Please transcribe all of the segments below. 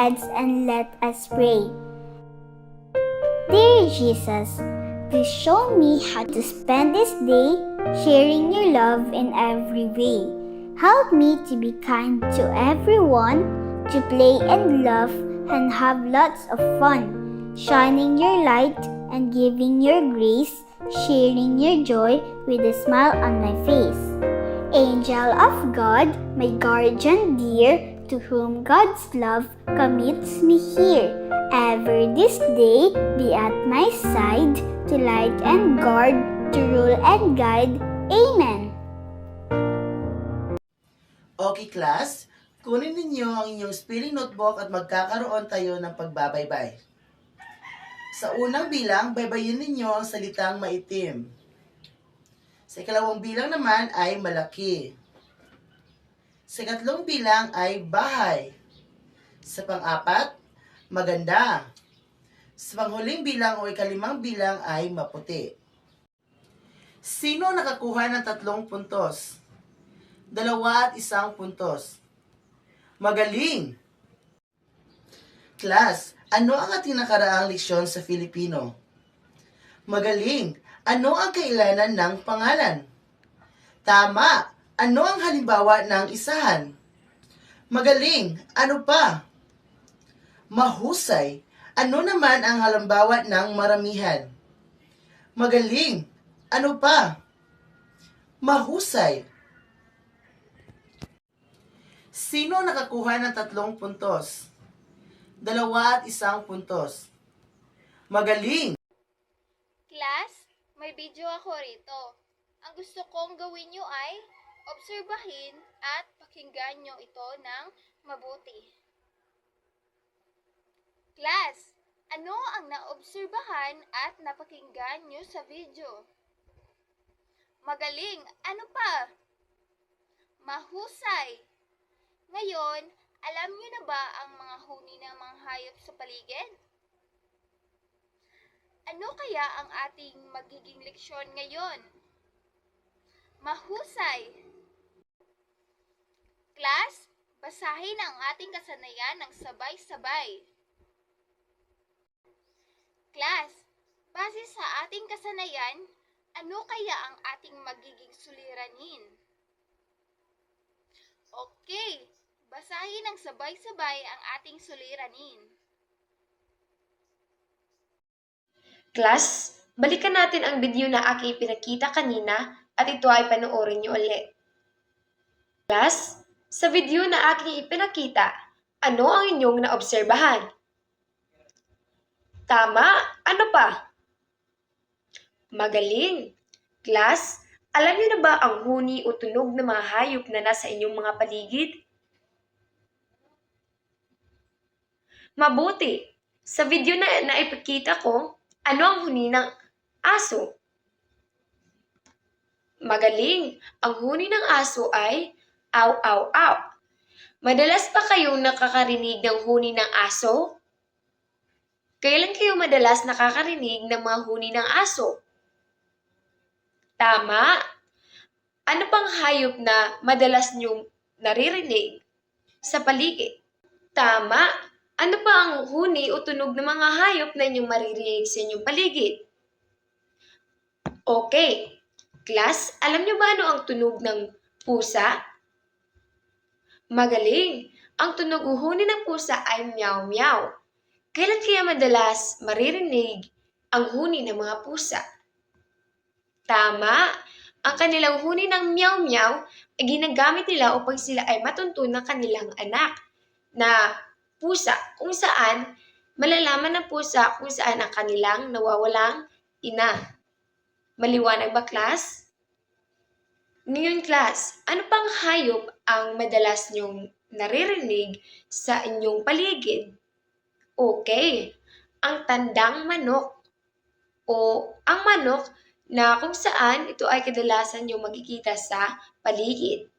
heads and let us pray. Dear Jesus, please show me how to spend this day sharing your love in every way. Help me to be kind to everyone, to play and laugh and have lots of fun, shining your light and giving your grace, sharing your joy with a smile on my face. Angel of God, my guardian dear, to whom God's love commits me here. Ever this day be at my side, to light and guard, to rule and guide. Amen. Okay class, kunin ninyo ang inyong spelling notebook at magkakaroon tayo ng pagbabaybay. Sa unang bilang, baybayin ninyo ang salitang maitim. Sa ikalawang bilang naman ay malaki. Sa ikatlong bilang ay bahay. Sa pang-apat, maganda. Sa panghuling bilang o ikalimang bilang ay maputi. Sino nakakuha ng 3 puntos? 2 at 1 puntos. Magaling! Class, ano ang ating nakaraang leksyon sa Filipino? Magaling! Ano ang kailanan ng pangalan? Tama! Ano ang halimbawa ng isahan? Magaling! Ano pa? Mahusay! Ano naman ang halimbawa ng maramihan? Magaling! Ano pa? Mahusay! Sino nakakuha ng 3 puntos? 2 at 1 puntos. Magaling! Class, may video ako rito. Ang gusto kong gawin nyo ay obserbahin at pakinggan nyo ito ng mabuti. Class, ano ang naobserbahan at napakinggan nyo sa video? Magaling! Ano pa? Mahusay! Ngayon, alam nyo na ba ang mga huni ng mga hayop sa paligid? Ano kaya ang ating magiging leksyon ngayon? Mahusay! Class, basahin ang ating kasanayan ng sabay-sabay. Class, base sa ating kasanayan, ano kaya ang ating magiging suliranin? Okay, basahin ng sabay-sabay ang ating suliranin. Class, balikan natin ang video na aking pinakita kanina at ito ay panoorin niyo ulit. Class, sa video na aking ipinakita, ano ang inyong naobserbahan? Tama, ano pa? Magaling! Class, alam niyo na ba ang huni o tunog ng mga hayop na nasa inyong mga paligid? Mabuti! Sa video na naipakita ko, ano ang huni ng aso? Magaling! Ang huni ng aso ay aw, aw, aw. Madalas pa kayong nakakarinig ng huni ng aso? Kailan kayo madalas nakakarinig ng mga huni ng aso? Tama! Ano pang hayop na madalas niyong naririnig sa paligid? Tama! Ano pa ang huni o tunog ng mga hayop na inyong maririnig sa inyong paligid? Okay. Class, alam niyo ba ano ang tunog ng pusa? Magaling! Ang tunog o huni ng pusa ay meow meow. Kailan kaya madalas maririnig ang huni ng mga pusa? Tama! Ang kanilang huni ng meow meow ay ginagamit nila upang sila ay matuntun ng kanilang anak na pusa, kung saan malalaman ng pusa kung saan ang kanilang nawawalang ina. Maliwanag ba, class? Ngayon, class, ano pang hayop ang madalas niyong naririnig sa inyong paligid? Okay, ang tandang manok o ang manok na kung saan ito ay kadalasan yung makikita sa paligid.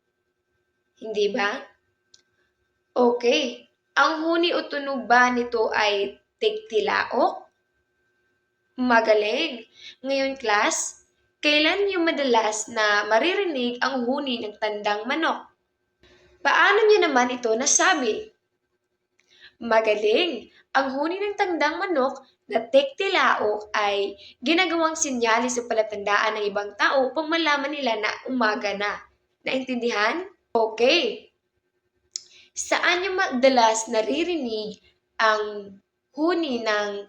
Hindi ba? Okay. Ang huni o tunog ba nito ay tigtilaok? Magaling! Ngayon, class, kailan niyo madalas na maririnig ang huni ng tandang manok? Paano niyo naman ito nasabi? Magaling! Ang huni ng tandang manok na tektilaok ay ginagawang sinyalis o palatandaan ng ibang tao upang malaman nila na umaga na. Naintindihan? Okay. Saan niyo madalas naririnig ang huni ng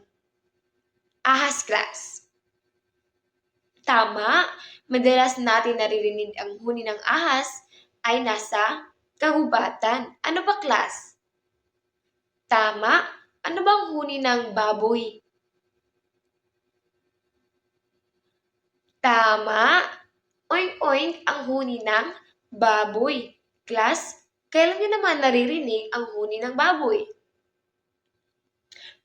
ahas, class? Tama! Madalas natin naririnig ang huni ng ahas ay nasa kagubatan. Ano ba, class? Tama! Ano bang huni ng baboy? Tama! Oink-oink ang huni ng baboy. Class, kailan niyo naman naririnig ang huni ng baboy?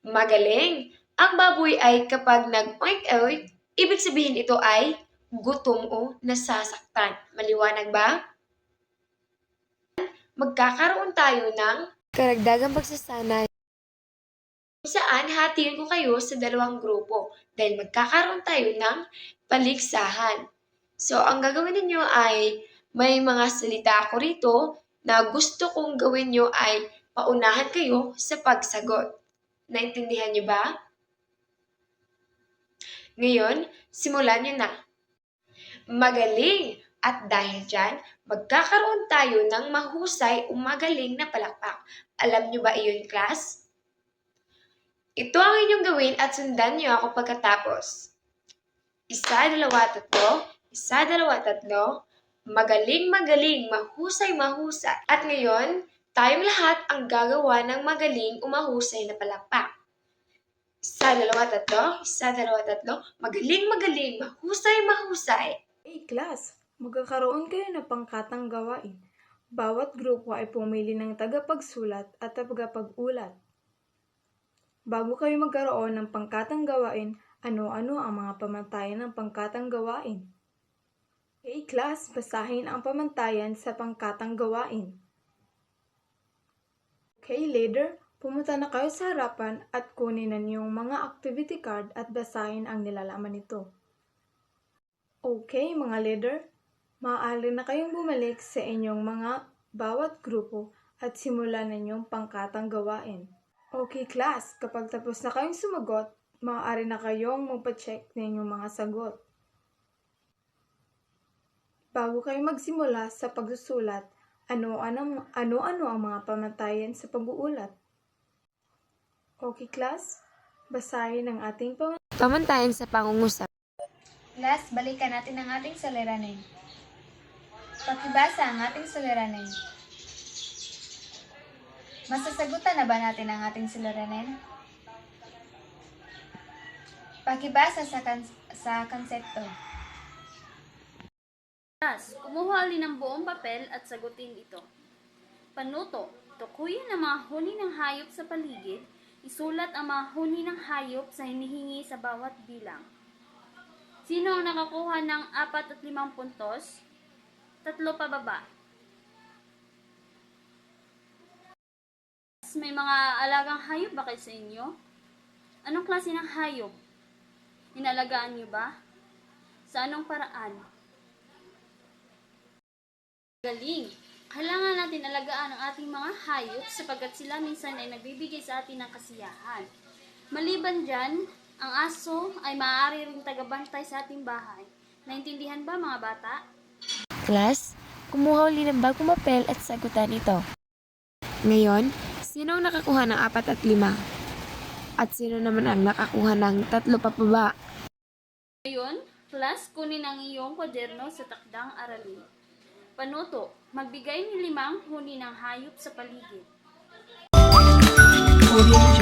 Magaling! Ang baboy ay kapag nag-oink-oink, ibig sabihin ito ay gutom o nasasaktan. Maliwanag ba? Magkakaroon tayo ng karagdagang pagsasanay kung saan hatiin ko kayo sa dalawang grupo dahil magkakaroon tayo ng paligsahan. So, ang gagawin ninyo ay may mga salita ako rito na gusto kong gawin nyo ay paunahan kayo sa pagsagot. Naintindihan nyo ba? Ngayon, simulan nyo na. Magaling! At dahil dyan, magkakaroon tayo ng mahusay o magaling na palakpak. Alam nyo ba iyon, class? Ito ang inyong gawin at sundan nyo ako pagkatapos. 1, 2, 3. 1, 2, 3. Magaling, magaling, mahusay, mahusay. At ngayon, tayong lahat ang gagawa ng magaling o mahusay na palakpak. 1, 2, 3. 1, 2, 3. Magaling, magaling, mahusay, mahusay. Hey class, magkakaroon kayo ng pangkatang gawain. Bawat grupo ay pumili ng tagapagsulat at tagapag-ulat. Bago kayo magkaroon ng pangkatang gawain, ano-ano ang mga pamantayan ng pangkatang gawain? Hey class, basahin ang pamantayan sa pangkatang gawain. Okay leader, pumunta na kayo sa harapan at kunin na niyong mga activity card at basahin ang nilalaman nito. Okay mga leader, maaari na kayong bumalik sa inyong mga bawat grupo at simulan na inyong pangkatang gawain. Okay class, kapag tapos na kayong sumagot, maaari na kayong magpa-check na inyong mga sagot. Bago kayo magsimula sa pagsusulat, ano-ano ang mga pamantayan sa pag-uulat? Okay class, basahin ang ating Pamantayan sa pangungusap. Class, balikan natin ang ating saliranin. Pakibasa ang ating saliranin. Masasagutan na ba natin ang ating saliranin? Pakibasa sa konsepto. Class, kumuha alin ng buong papel at sagutin ito. Panuto, tukuyin ang mga huni ng hayop sa paligid. Isulat ang mga huni ng hayop sa hinihingi sa bawat bilang. Sino ang nakakuha ng 4 at 5 puntos? 3 pababa. May mga alagang hayop ba kayo sa inyo? Anong klase ng hayop? Inalagaan niyo ba? Sa anong paraan? Galing! Kailangan natin alagaan ang ating mga hayop sapagkat sila minsan ay nagbibigay sa atin ng kasiyahan. Maliban dyan, ang aso ay maaari ring tagabantay sa ating bahay. Naintindihan ba mga bata? Class, kumuha uli ng bagong papel at sagutan ito. Ngayon, sino ang nakakuha ng 4 at 5? At sino naman ang nakakuha ng 3 papaba? Ngayon, class, kunin ang iyong kwaderno sa takdang aralin. Panuto, magbigay ng 5 huni ng hayop sa paligid. Huli ng